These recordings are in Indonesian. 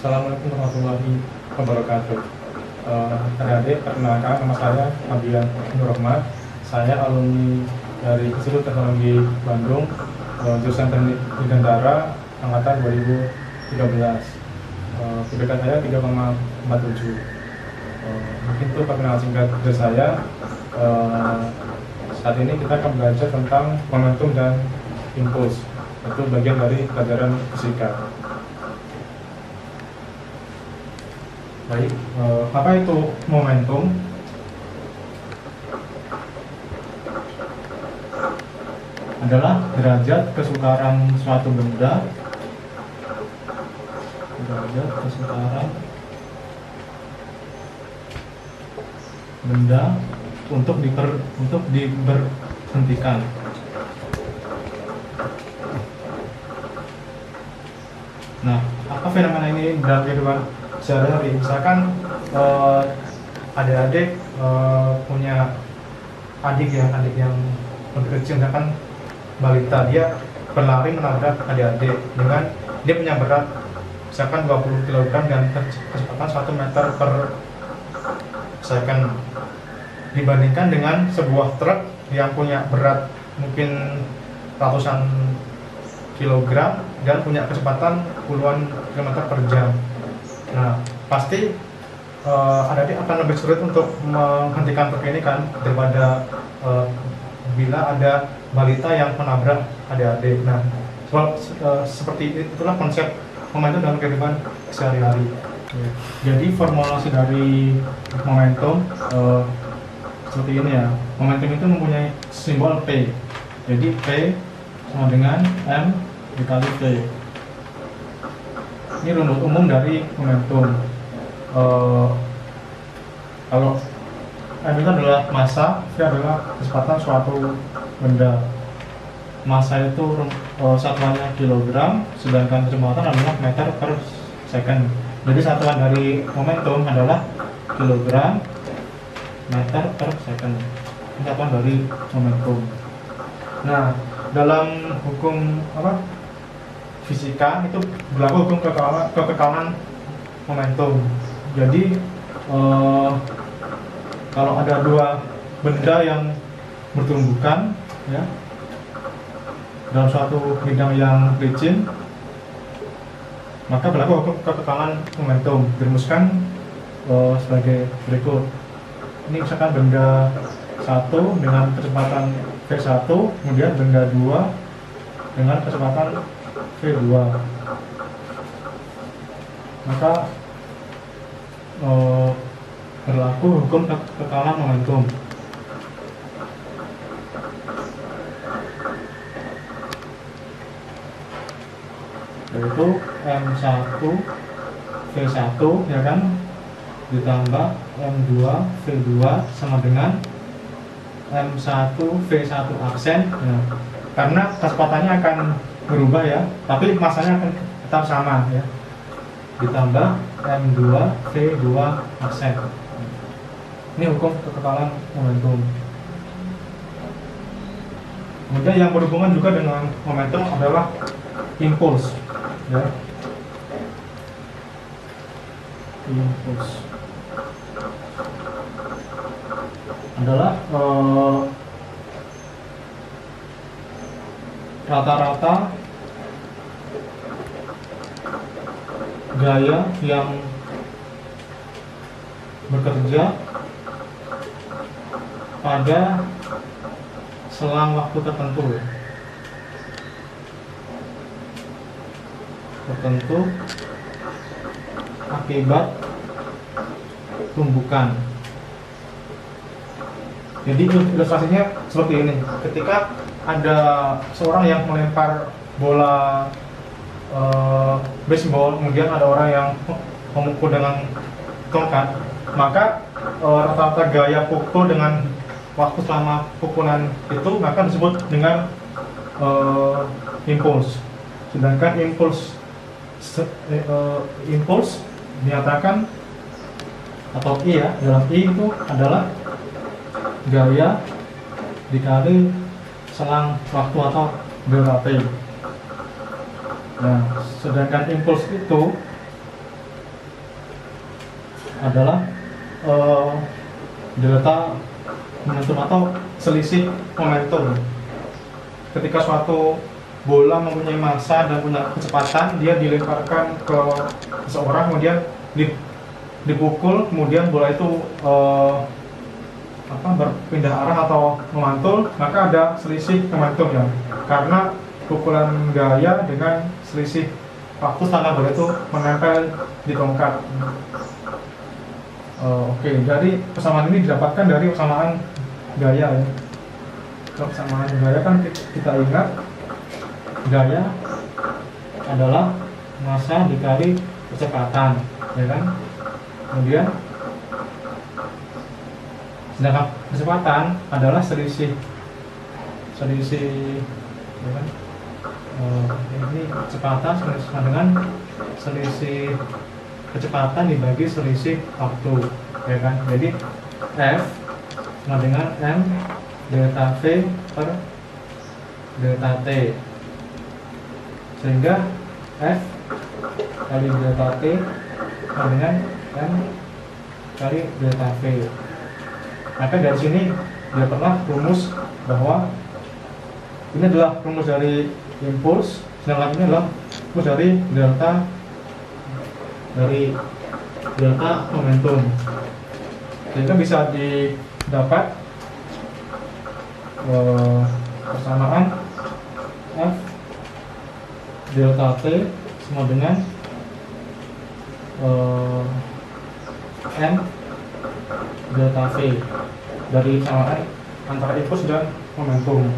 Assalamualaikum warahmatullahi wabarakatuh. Adik-adik, perkenalkan nama saya Fabian Nur Rahmat. Saya alumni dari Institut Teknologi Bandung, jurusan Teknik Dirgantara angkatan 2013. PPK saya 3,47. Mungkin itu perkenalan singkat dari saya. Saat ini kita akan belajar tentang momentum dan impuls. Itu bagian dari pelajaran fisika. Baik, apa itu momentum? Adalah derajat kesukaran suatu benda, derajat kesukaran benda untuk diberhentikan. Nah, apa fenomena ini dalam kehidupan sehari-hari? Misalkan adik-adik punya adik yang lebih kecil, misalkan balita, dia berlari menabrak adik-adik dengan dia punya berat misalkan 20 kg dan kecepatan 1 meter per second, dibandingkan dengan sebuah truk yang punya berat mungkin ratusan kilogram dan punya kecepatan puluhan kilometer per jam. Nah, pasti adik-adik akan lebih sulit untuk menghentikan truk ini kan, daripada bila ada balita yang menabrak adik-adik. Nah, seperti itulah konsep momentum dalam kehidupan sehari-hari. Jadi formulasi dari momentum seperti ini ya. Momentum itu mempunyai simbol P. Jadi P sama dengan M dikali T. Ini rumus umum dari momentum. Kalau M itu adalah massa, V adalah kecepatan suatu benda. Massa itu satuannya kilogram, sedangkan kecepatan adalah meter per second. Jadi satuan dari momentum adalah kilogram meter per second. Ini satuan dari momentum. Nah, dalam hukum fisika itu berlaku hukum kekekalan momentum. Jadi kalau ada dua benda yang bertumbukan ya dalam suatu bidang yang licin, maka berlaku hukum kekekalan momentum. Dirumuskan sebagai berikut. Ini misalkan benda 1 dengan kecepatan V1, kemudian benda 2 dengan kecepatan V2. Maka berlaku hukum kekekalan momentum. Yaitu M1 V1 ya kan, ditambah M2 V2 sama dengan M1 V1 aksen ya. Karena kecepatannya akan berubah ya, tapi masanya akan tetap sama ya, ditambah M2 V2 aksen. Ini hukum kekekalan momentum. Kemudian yang berhubungan juga dengan momentum adalah impuls ya. Impuls adalah rata-rata gaya yang bekerja pada selang waktu tertentu akibat tumbukan. Jadi ilustrasinya seperti ini. Ketika ada seorang yang melempar bola baseball, kemudian ada orang yang memukul dengan tongkat, maka rata-rata gaya pukul dengan waktu selama pukulan itu maka disebut dengan impuls. Sedangkan impuls dinyatakan atau I ya, dalam I itu adalah gaya dikali selang waktu atau durasi. Nah, sedangkan impuls itu adalah eh, delta momentum atau selisih momentum. Ketika suatu bola mempunyai massa dan punya kecepatan, dia dilemparkan ke seseorang, kemudian dipukul, kemudian bola itu berpindah arah atau memantul, maka ada selisih momentum ya, karena pukulan gaya dengan selisih waktu setelah bola itu menempel di tongkat. Oke, jadi persamaan ini didapatkan dari persamaan gaya ya. Persamaan gaya kan kita ingat, gaya adalah massa dikali kecepatan, ya kan? Kemudian sedangkan kecepatan adalah selisih ya kan? Ini kecepatan sama dengan selisih kecepatan dibagi selisih waktu, ya kan? Jadi F sama dengan M delta V per delta T, sehingga F kali delta T sama dengan M kali delta V. Maka dari sini dia pernah rumus bahwa ini adalah rumus dari impuls, sedangkan ini adalah rumus dari delta momentum, sehingga bisa didapat persamaan F delta T sama dengan M delta V dari persamaan antara impuls dan momentum.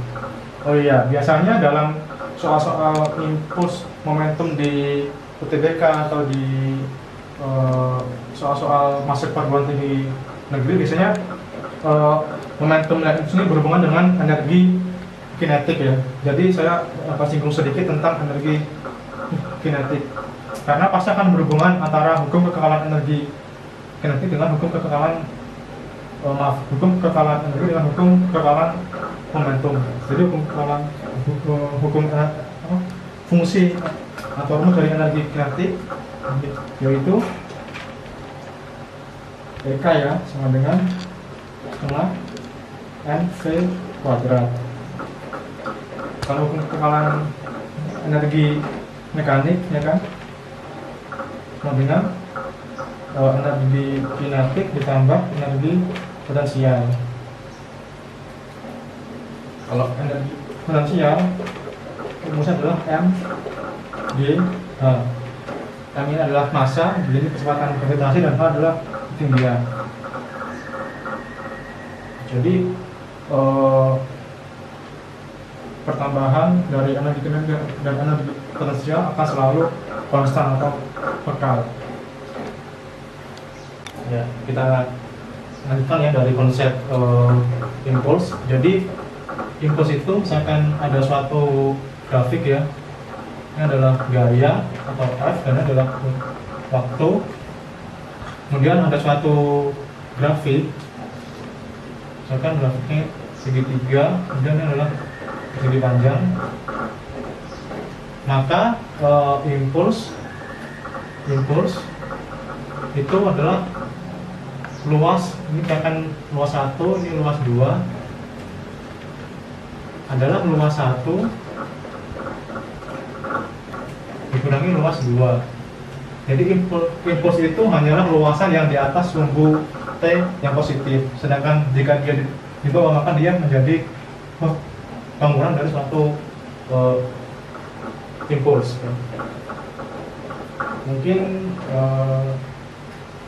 Oh iya, biasanya dalam soal-soal impuls momentum di UTBK atau di soal-soal masuk perguruan tinggi negeri, biasanya momentum dan impuls ini berhubungan dengan energi kinetik ya. Jadi saya singgung sedikit tentang energi kinetik, karena pasti akan berhubungan antara hukum kekekalan energi kinetik dengan hukum kekekalan energi dengan hukum kekekalan momentum. Jadi fungsi atau rumus dari energi kinetik yaitu EK ya, sama dengan setengah NV kuadrat. Kalau hukum kekekalan energi mekanik ya kan, sama dengan energi kinetik ditambah energi potensial. Kalau energi potensial rumusnya adalah M G H. M ini adalah massa, jadi kecepatan gravitasi, dan H adalah ketinggian. Jadi pertambahan dari energi kinetik dan energi potensial akan selalu konstan atau kekal. Ya, kita lanjutkan ya dari konsep impuls. Jadi impuls itu misalkan ada suatu grafik ya, ini adalah gaya atau F, dan ini adalah waktu. Kemudian ada suatu grafik, misalkan grafiknya segitiga, kemudian ini adalah segi panjang. Maka impuls itu adalah luas, ini akan luas 1, ini luas 2, adalah luas 1 dikurangi luas 2. Jadi impuls itu hanyalah luasan yang di atas sumbu T yang positif, sedangkan jika dia di bawah, maka dia menjadi pengurangan dari suatu impuls. Mungkin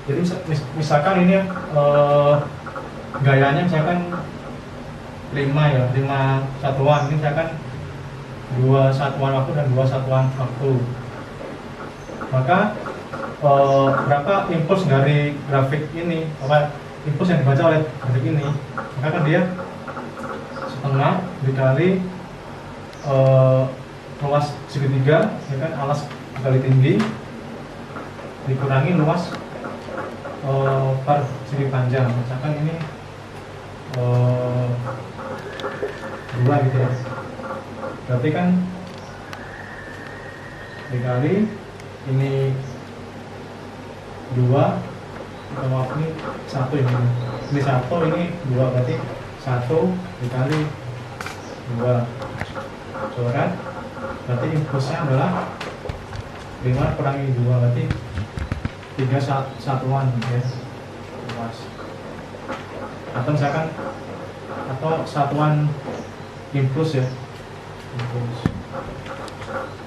jadi misalkan ini gayanya misalkan 5 ya, 5 satuan, ini misalkan 2 satuan waktu dan 2 satuan waktu. Maka berapa impuls dari grafik ini, apa impuls yang dibaca oleh grafik ini, maka kan dia setengah dikali luas segitiga, ya kan, alas kali tinggi, dikurangi luas per segi panjang. Misalkan ini 2 gitu ya, berarti kan dikali ini 2 maaf ini 1 ini 1, ini 2, berarti 1 dikali 2 coret, berarti impulsnya adalah 5 kurangi 2, berarti 3 satuan ya, luas. Atau misalkan satuan impuls ya, impuls.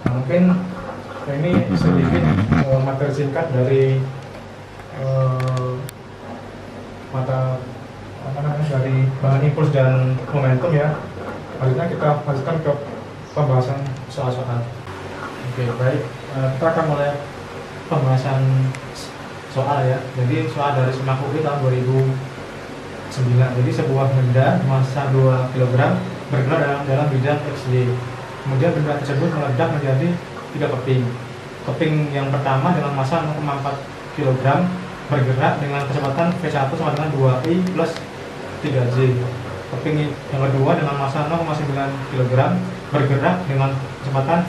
Nah, mungkin ini sedikit materi singkat dari dari bahan impuls dan momentum ya. Selanjutnya kita lanjutkan ke pembahasan soal-soal. Oke, baik. Kita akan mulai pembahasan soal ya. Jadi soal dari SMAK UI tahun 2009. Jadi sebuah benda massa 2 kg bergerak dalam bidang XY. Kemudian benda tersebut meledak menjadi 3 keping. Keping yang pertama dengan massa 0,4 kg bergerak dengan kecepatan V1 sama dengan 2I plus 3J. Keping yang kedua dengan massa 0,9 kg bergerak dengan kecepatan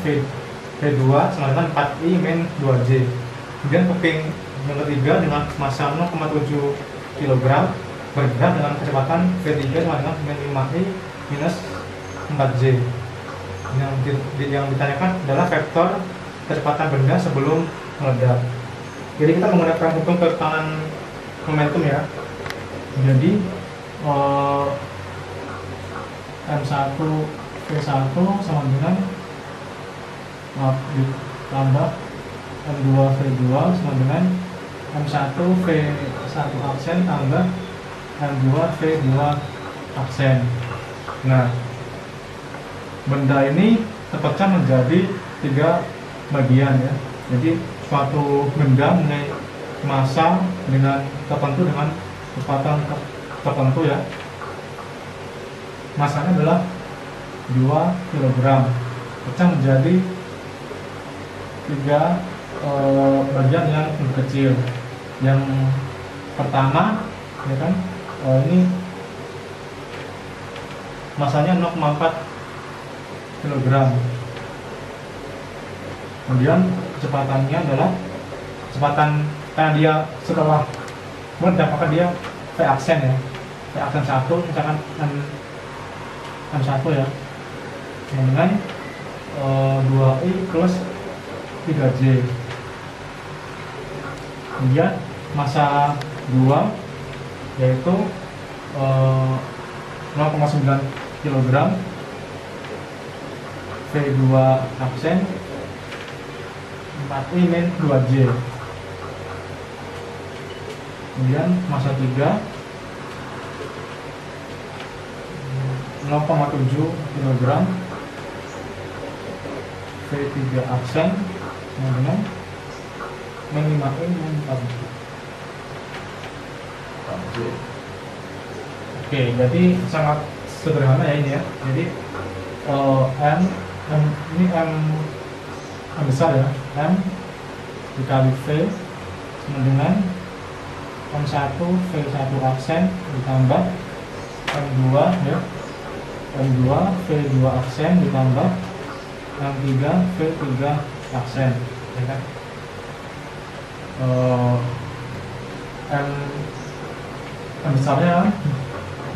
V2 sama dengan 4I min 2J. Kemudian keping yang ketiga dengan massa 0,7 kg bergerak dengan kecepatan V3 sama dengan min 5I minus 4J. Yang ditanyakan adalah vektor kecepatan benda sebelum meledak. Jadi kita menggunakan hukum ketekanan momentum ya. Jadi M1 V1 sama dengan ditambah M2 V2 sama dengan M1 V1 aksen tambah M2 V2 aksen. Nah, benda ini terpecah menjadi 3 bagian ya. Jadi suatu benda mempunyai massa dengan tertentu dengan kecepatan tertentu ya. Massanya adalah 2 kg. Pecah menjadi 3 bagian yang lebih kecil. Yang pertama ya kan, ini massanya 0,4 kg. Kemudian kecepatannya adalah kecepatan karena dia setelah meledak maka dia V aksen ya, V aksen 1 misalkan M1 ya, dengan 2I plus 3J. Kemudian massa 2 yaitu 0,9 kg V2 aksen 4I min 2J. Kemudian massa 3 0,7 kg V3 aksen dengan min 5I min 4J. Oke, jadi sangat sederhana ya ini ya. Jadi ini M besar ya, M dikali V sama dengan M1 V1 aksen ditambah M2 ya, M2 V2 aksen ditambah M3 V3 aksen ya kan. M besarnya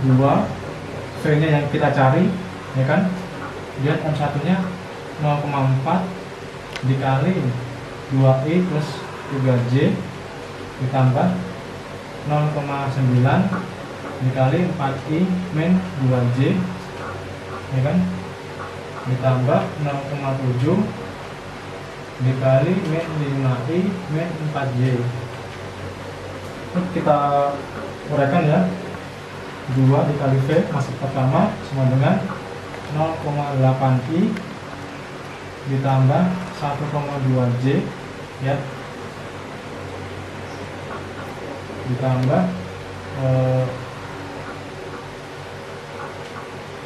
2, V nya yang kita cari ya kan. Kemudian M1 nya 0,4 dikali 2I plus 3J ditambah 0,9 dikali 4I min 2J ya kan, ditambah 0,7 dikali min 5I min 4J. Kita uraikan ya. 2 dikali V masuk pertama sama dengan 0,8I ditambah 1,2J ya, ditambah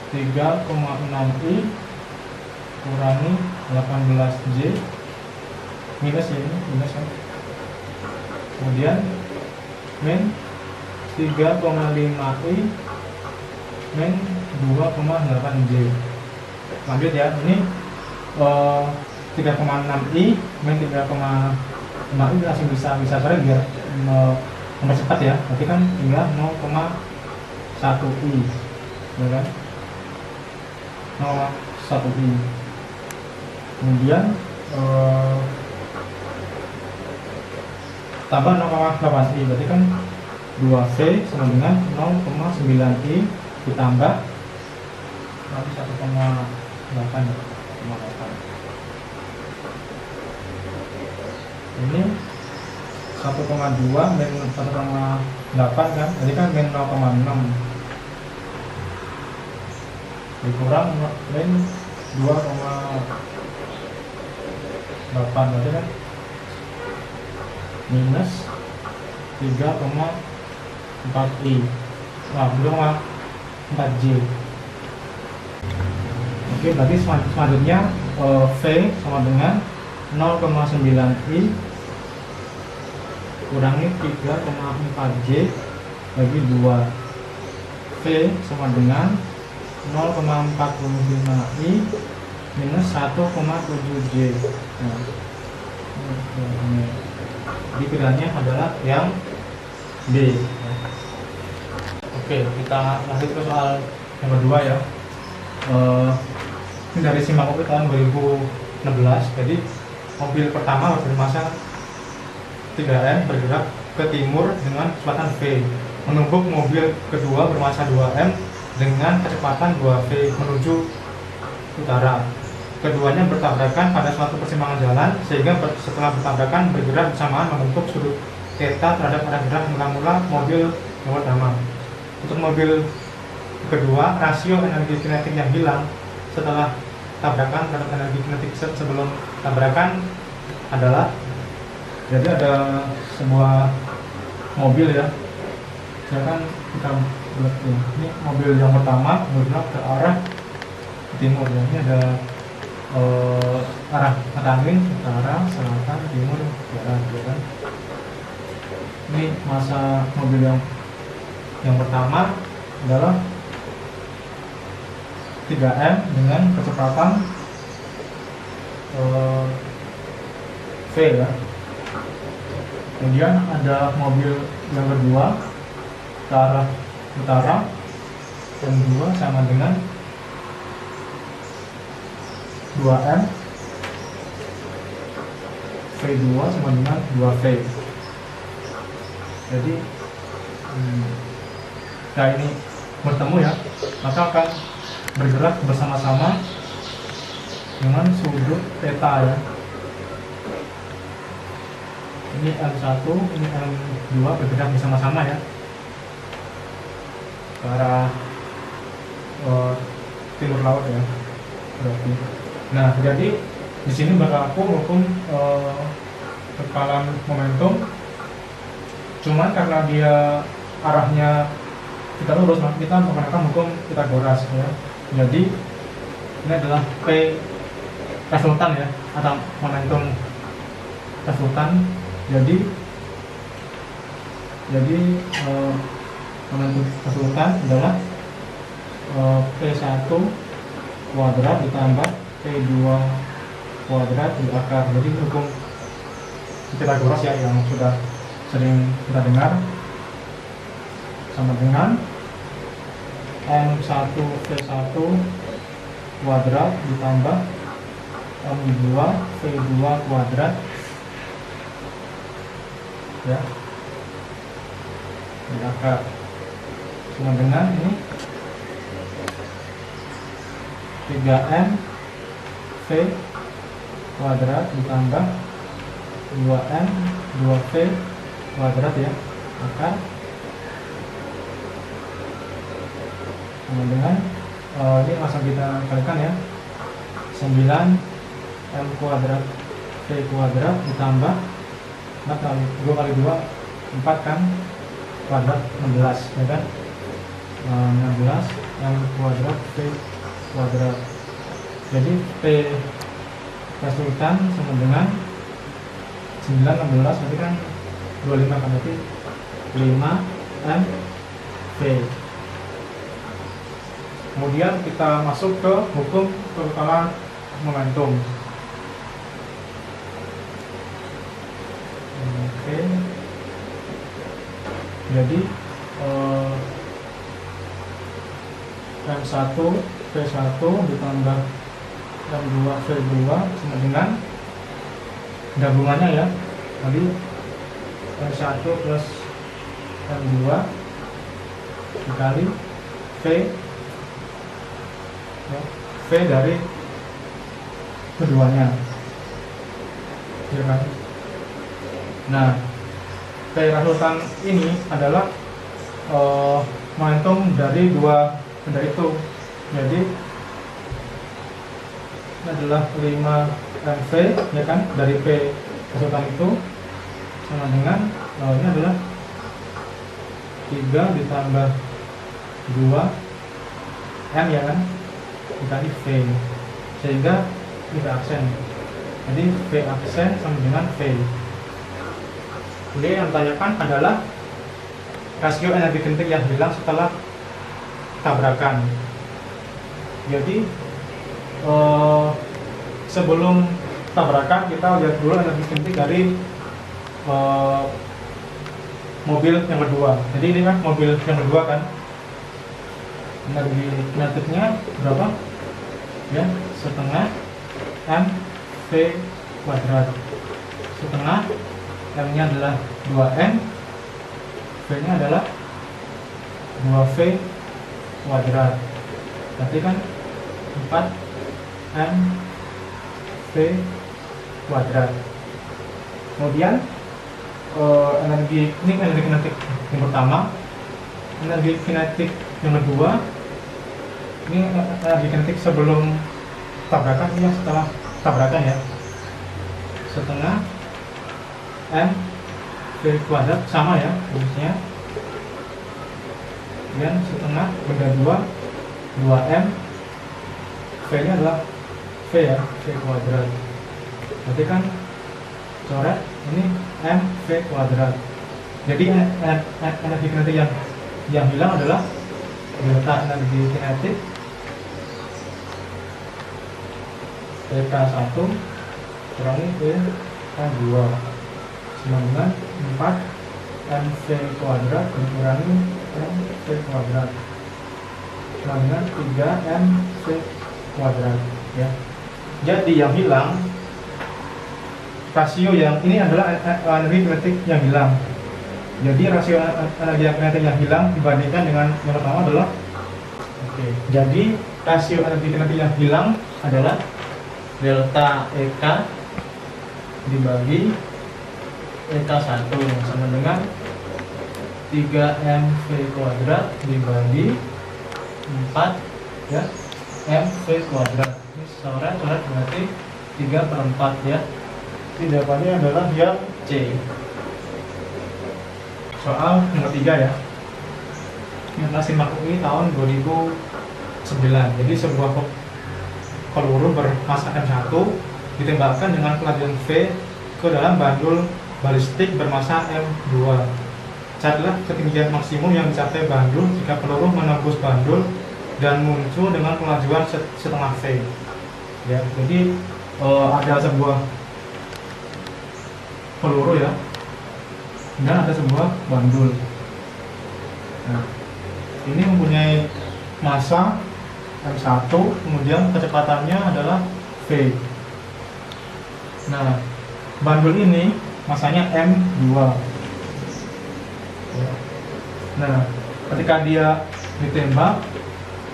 3,6I kurangi 18J minus ya, ini minus ya. Kemudian min 3,5I min 2,8J. Lanjut ya, ini 3,6I min 3,5I langsung bisa cari biar mempercepat ya, berarti kan tinggal 0,1 I, ya kan, 0,1 I. Kemudian tambah 0,8 I, berarti kan 2V sama dengan 0,9 I ditambah nanti 1,8 ini 1,2 min 1,8 kan, jadi kan min 0,6 dikurang min 2,8, berarti kan minus 3,4 I, nah 2,4 J. Oke, berarti selanjutnya V sama dengan 0,9 I kurangi 3,4 J bagi 2. V sama dengan 0,45 I minus 1,7 J. Nah, jadi pilihannya adalah yang B. Oke, kita lanjut ke soal yang kedua ya. Ini dari Simakopi tahun 2016. Jadi mobil pertama bermassa 3M bergerak ke timur dengan kecepatan V, menumpuk mobil kedua bermassa 2M dengan kecepatan 2V menuju utara. Keduanya bertabrakan pada suatu persimpangan jalan, sehingga setelah bertabrakan bergerak bersamaan membentuk sudut theta terhadap arah gerak mula-mula mobil yang pertama. Untuk mobil kedua, rasio energi kinetik yang hilang setelah tabrakan terhadap energi kinetik sebelum tabrakan adalah, jadi ada sebuah mobil ya, misalkan kita lihat ya, ini mobil yang pertama bergerak ke arah timur ya, ini ada arah angin utara, selatan, timur, barat ya kan. Ini massa mobil yang pertama adalah 3M dengan kecepatan V ya. Kemudian ada mobil yang kedua ke arah utara, yang kedua sama dengan 2M, V2 sama dengan 2V. Jadi nah ini bertemu ya, maka akan bergerak bersama-sama dengan sudut theta ya. Ini M1, ini M2 bergerak bersama-sama ya ke arah timur laut ya berarti. Nah, jadi di sini berlaku hukum kekalan momentum. Cuman karena dia arahnya kita lurus, maka kita menggunakan hukum Pythagoras ya. Jadi ini adalah P resultan ya, atau momentum resultan. Jadi momentum resultan adalah P1 kuadrat ditambah P2 kuadrat di akar. Jadi hukum Pythagoras ya yang sudah sering kita dengar, sama dengan M1 V1 kuadrat ditambah M2 V2 kuadrat ya di akar, sama dengan ini 3M V kuadrat ditambah 2M 2V kuadrat ya akar, sama dengan ini langsung kita kalikan ya, 9M kuadrat V kuadrat ditambah 2 kali 2 4 kan kuadrat 16 ya kan, 16 M kuadrat V kuadrat. Jadi P resultan sama dengan 9 16 berarti kan 25 kan, berarti 5 M V. Kemudian kita masuk ke hukum kekekalan momentum. Oke. Jadi M1 V1 ditambah M2 V2 sama dengan gabungannya ya, tadi M1 plus M2 dikali V ya, V dari keduanya ya kan. Nah, V resultan ini adalah momentum dari dua benda itu. Jadi ini adalah 5 MV ya kan, dari P resultan itu sama dengan ini adalah 3 ditambah 2 M ya kan, dikali V, sehingga V aksen. Jadi V aksen sama dengan V. Ini yang ditanyakan adalah rasio energi kinetik yang hilang setelah tabrakan. Jadi sebelum tabrakan kita lihat dulu energi kinetik dari mobil yang kedua. Jadi ini kan mobil yang kedua kan, energi kinetiknya berapa ya, setengah M V kuadrat. Setengah M nya adalah 2M, V nya adalah 2V kuadrat. Berarti kan 4M V kuadrat. Kemudian energi kinetik yang pertama. Energi kinetik yang kedua, ini energi kinetik sebelum tabrakan, ini setelah tabrakan ya, setengah M V kuadrat sama ya rumusnya, dan setengah benda 2M, V nya adalah V ya, V kuadrat. Berarti kan coret ini M V kuadrat. Jadi energi kinetik yang hilang adalah delta energi kinetik PK1 kurangi PK2 sama dengan 4 MV kuadrat dikurangi MV kuadrat sama dengan 3 MV kuadrat ya. Jadi yang hilang, rasio yang ini adalah energi kinetik yang hilang. Jadi rasio energi kinetik yang hilang dibandingkan dengan yang pertama adalah jadi rasio energi kinetik yang hilang adalah delta EK dibagi EK1 sama dengan 3MV kuadrat dibagi 4 ya MV kuadrat. Ini coret berarti 3/4 ya. Ini jawabannya adalah yang C. Soal nomor 3 ya. Yang simak UI tahun 2009. Jadi sebuah peluru bermassa M1 ditembakkan dengan kelajuan V ke dalam bandul balistik bermassa M2. Carilah ketinggian maksimum yang dicapai bandul jika peluru menembus bandul dan muncul dengan kelajuan setengah V. Ya, jadi ada sebuah peluru ya, dan ada sebuah bandul. Nah, ini mempunyai massa M1, kemudian kecepatannya adalah V. Nah, bandul ini massanya M2. Nah, ketika dia ditembak,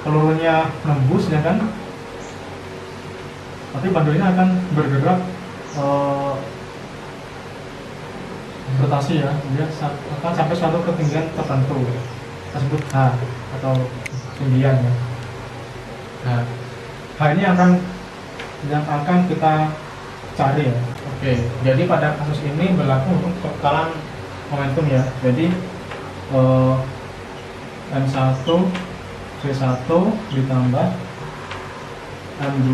pelurunya menembus ya kan, tapi bandul ini akan bergerak rotasi ya, dia akan sampai suatu ketinggian tertentu, kita sebut H atau ketinggian ya. Nah, hal ini yang akan kita cari ya. Oke, jadi pada kasus ini berlaku untuk kekekalan momentum ya. Jadi M1 V1 ditambah M2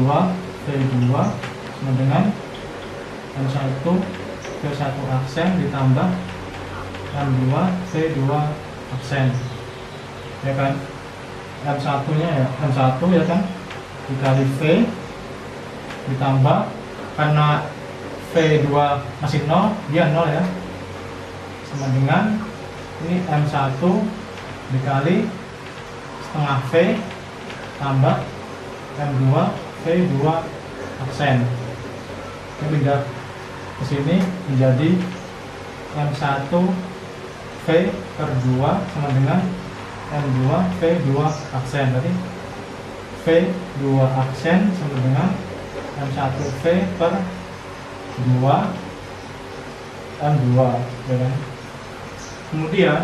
V2 sama dengan M1 V1 aksen ditambah M2 V2 aksen ya kan. M1 nya ya, M1 ya kan, dikali V ditambah, karena V2 masih 0, dia 0 ya, sama dengan ini M1 dikali setengah V tambah M2 V2 aksen. Ini pindah ke sini menjadi M1 V per 2 sama dengan M2 V2 aksen. Berarti V2 aksen sama dengan M1 V per 2 M2 ya kan? Kemudian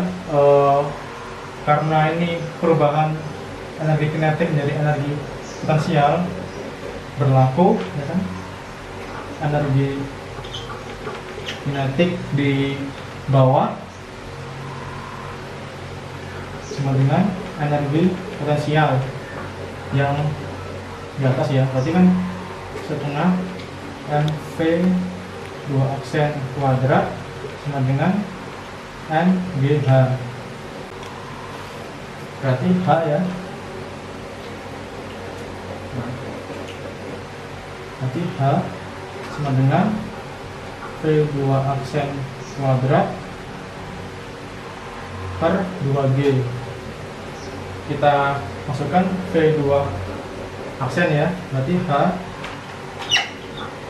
karena ini perubahan energi kinetik menjadi energi potensial berlaku ya kan? Energi kinetik di bawah sama dengan energi potensial yang di atas ya. Berarti kan setengah MV 2 aksen kuadrat sama dengan NGH. Berarti H ya. Berarti H sama dengan V2 aksen kuadrat per 2G. Kita masukkan V2 aksen ya. Berarti H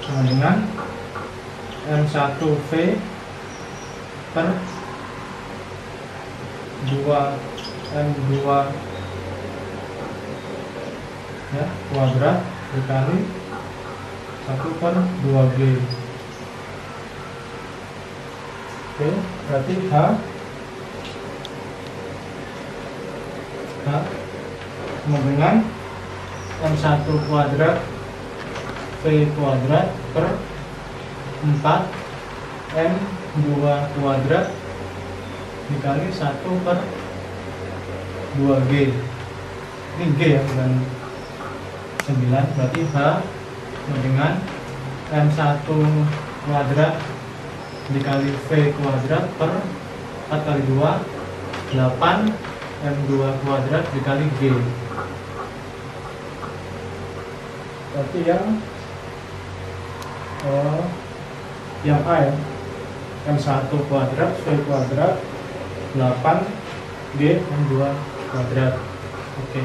sama dengan M1V per 2M2 ya, kuadrat dikali 1 per 2G. Oke, berarti H sama dengan M1 kuadrat V kuadrat per 4 M2 kuadrat dikali 1 per 2G. Ini G ya, bukan 9. Berarti H sama dengan M1 kuadrat dikali V kuadrat per 4 kali 2 8 M2 kuadrat dikali G. Berarti yang A ya, M1 kuadrat V kuadrat 8 G M2 kuadrat. Oke,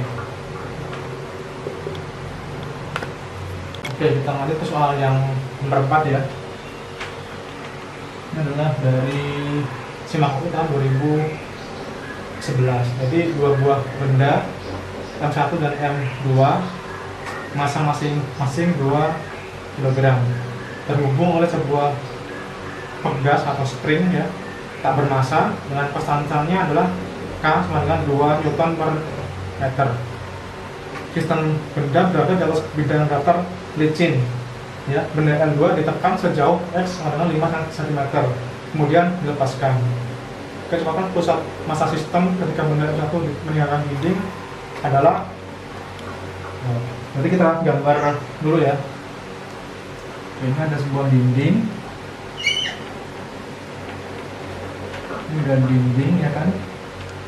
kita lanjut ke soal yang nomor 4 ya. Ini adalah dari SIMAK tahun 2011. Jadi dua buah benda M1 dan M2 massa masing-masing 2 kg terhubung oleh sebuah pegas atau spring ya tak bermassa dengan konstantannya adalah K sama dengan 2 Newton per meter. Sistem benda berada di atas bidang datar licin ya. Benda M2 ditekan sejauh X sama dengan 5 cm kemudian dilepaskan. Kecepatan pusat massa sistem ketika benda M1 meninggalkan dinding adalah nanti kita gambar dulu ya. Ini ada sebuah dinding. Ini adalah dinding ya kan.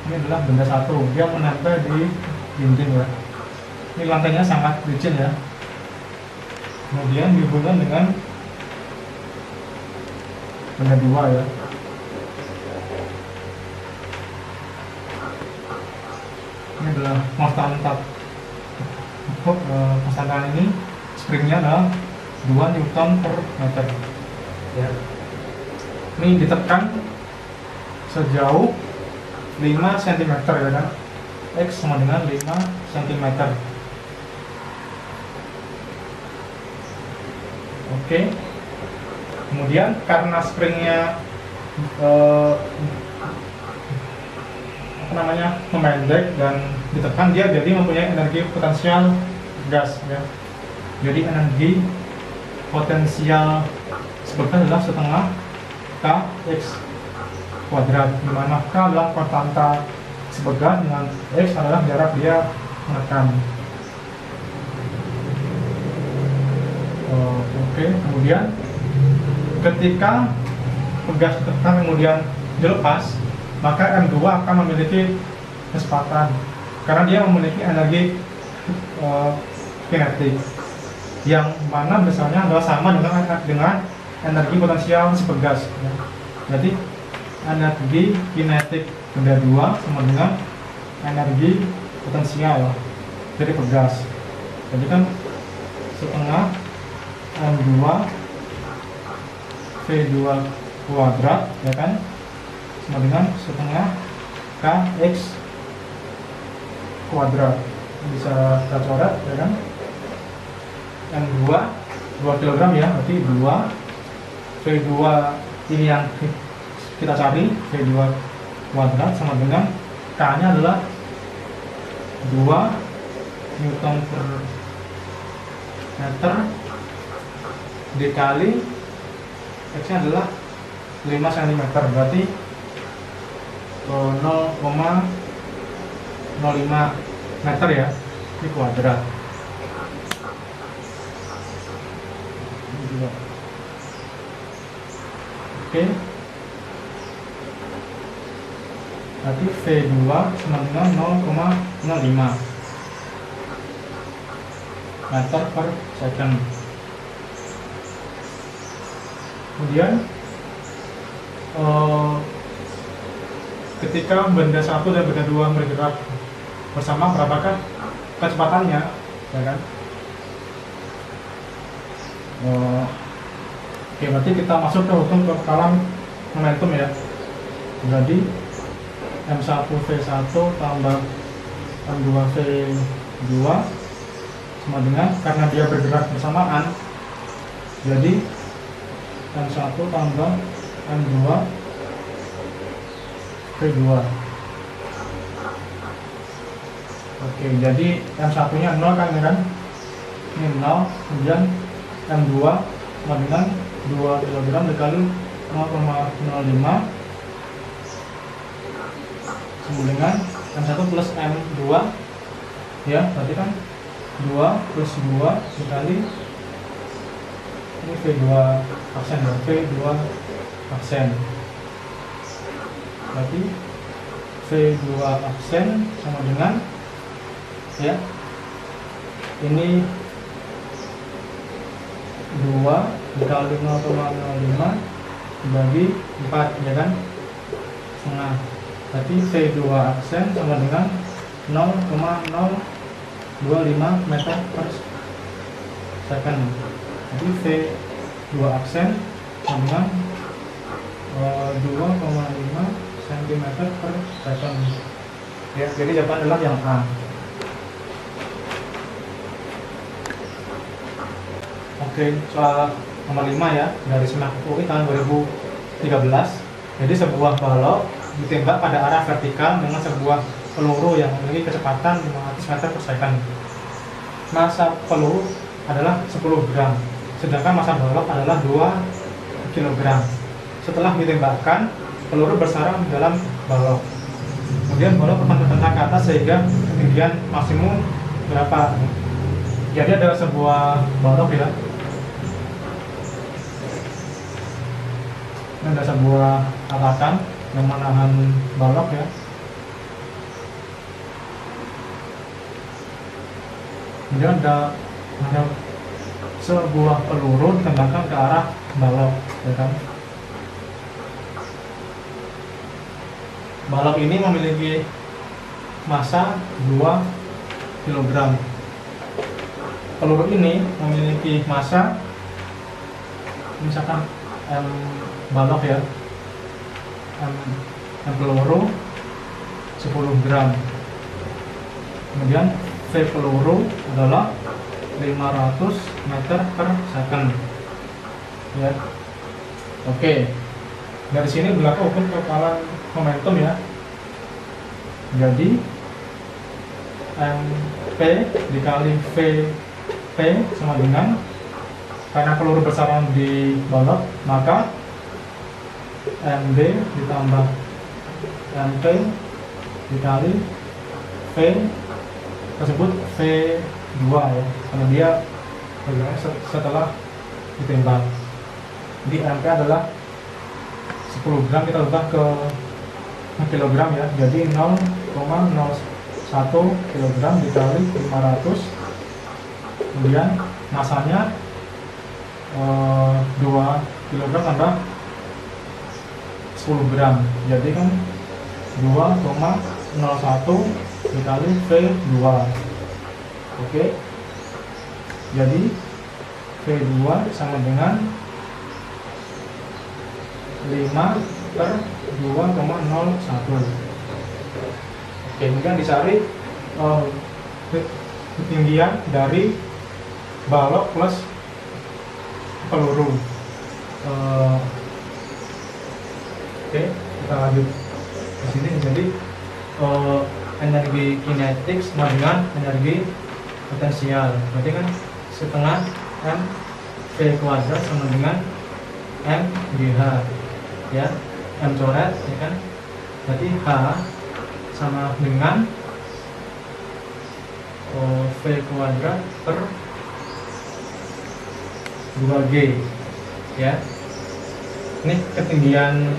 Ini adalah benda satu yang menempel di dinding ya. Ini lantainya sangat licin ya. Kemudian dihubungkan dengan benda dua ya. Ini adalah konstantan ini springnya adalah 2 Newton per meter ya. Ini ditekan sejauh 5 cm ya kan. X sama dengan 5 cm. Oke. Kemudian karena springnya memendek dan ditekan, dia jadi mempunyai energi potensial gas ya. Jadi energi potensial sebegas adalah setengah Kx kuadrat, di mana K adalah konstanta sebegas dengan X adalah jarak dia menekan. Oke, kemudian ketika pegas ditekan kemudian dilepas, maka M2 akan memiliki kecepatan karena dia memiliki energi kinetik yang mana besarnya adalah sama dengan energi potensial sepegas ya. Jadi energi kinetik benda 2 sama dengan energi potensial dari pegas. Jadi kan setengah M2 V2 kuadrat ya kan sama dengan setengah Kx kuadrat. Bisa kita coret ya kan. M2 2 kg ya, berarti 2 V2 ini yang kita cari, V2 kuadrat sama dengan K nya adalah 2 Newton per meter dikali X nya adalah 5 cm, berarti 0,05 meter ya, ini kuadrat. Oke, berarti V2 sama dengan 0,05 meter per second. Kemudian ketika benda 1 dan benda 2 bergerak bersama, berapakah kecepatannya, ya kan? Oke, berarti kita masuk ke hukum kekalan momentum ya. Jadi M1V1 tambah M2V2 sama dengan, karena dia bergerak bersamaan, jadi M1 tambah M2V2. Oke, jadi M1 nya 0 kan ya kan? Ini 0, kemudian M2 sama dengan 2 kg dikali 0,05 sama dengan M1 plus M2 ya, berarti kan 2 plus 2 dikali ini V2 aksen ya, V2 aksen, berarti V2 aksen sama dengan ya ini 2 dikali 0,05 dibagi 4 ya kan, setengah, berarti V2 aksen sama dengan 0,025 meter per second. Jadi V2 aksen sama dengan 2,5 cm per second ya, jadi jawaban adalah yang A. Oke, soal nomor 5 ya, dari SMAK UI tahun 2013. Jadi sebuah balok ditembak pada arah vertikal dengan sebuah peluru yang memiliki kecepatan 500 meter per second. Massa peluru adalah 10 gram, sedangkan massa balok adalah 2 kg. Setelah ditembakkan, peluru bersarang di dalam balok. Kemudian balok akan terbentang ke atas sehingga ketinggian maksimum berapa? Jadi ada sebuah balok ya. Ini ada sebuah alatan yang menahan balok ya. Kemudian ada sebuah peluru ditembakkan ke arah balok, ya kan? Balok ini memiliki massa 2 kg. Peluru ini memiliki massa, misalkan M balok ya, M peluru 10 gram. Kemudian V peluru adalah 500 meter per second ya. Oke, dari sini berlaku hukum kekalan momentum ya. Jadi MP dikali VP sama dengan, karena peluru bersarang di balok, maka MB ditambah MP dikali V tersebut V2 ya, karena dia bergerak setelah ditembak. Di MP adalah 10 gram, kita ubah ke kilogram ya, jadi 0,01 kg dikali 500, kemudian masanya 2 kg tambah 10 10 gram. Jadi kan 2,01 dikali V2. Oke. Jadi V2 sama dengan 5 per 2,01. Oke, kemudian dicari ketinggian dari balok plus peluru. Oke, kita lanjut di sini. Jadi energi kinetik sama dengan energi potensial. Berarti kan setengah m v kuadrat sama dengan m gh, ya, m coret, ya kan. Berarti h sama dengan v kuadrat per 2g, ya. Ini ketinggian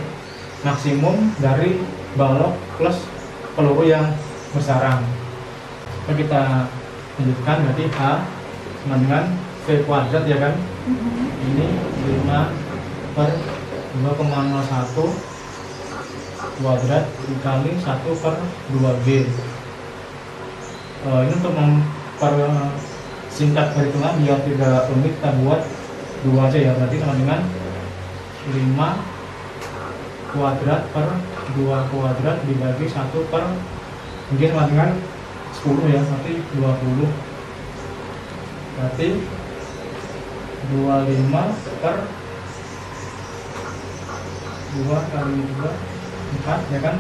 maksimum dari balok plus peluru yang bersarang. Kita lanjutkan, berarti H sama dengan V kuadrat, ya kan. Ini 5 per 2,01 kuadrat dikali 1 per 2G. Ini untuk mempersingkat perhitungan biar tidak rumit, kita buat 2 aja, ya. Berarti sama dengan 5 kuadrat per 2 kuadrat dibagi 1 per, mungkin sama dengan 10, ya, berarti 20. Berarti 25 per 2 kali 2, 4, ya kan.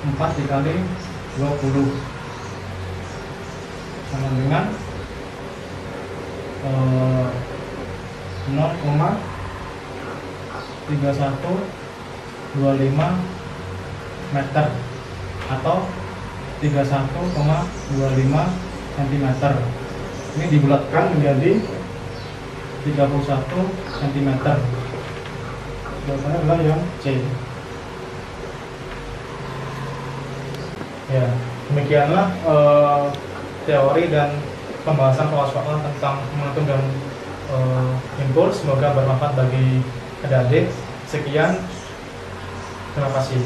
4 dikali 20 sama dengan 0,3125 meter atau 31,25 cm. Ini dibulatkan menjadi 31 cm. Jawabannya adalah yang C. Ya, demikianlah teori dan pembahasan soal-soal tentang momentum dan impuls. Semoga bermanfaat bagi adik-adik. Sekian, terima kasih.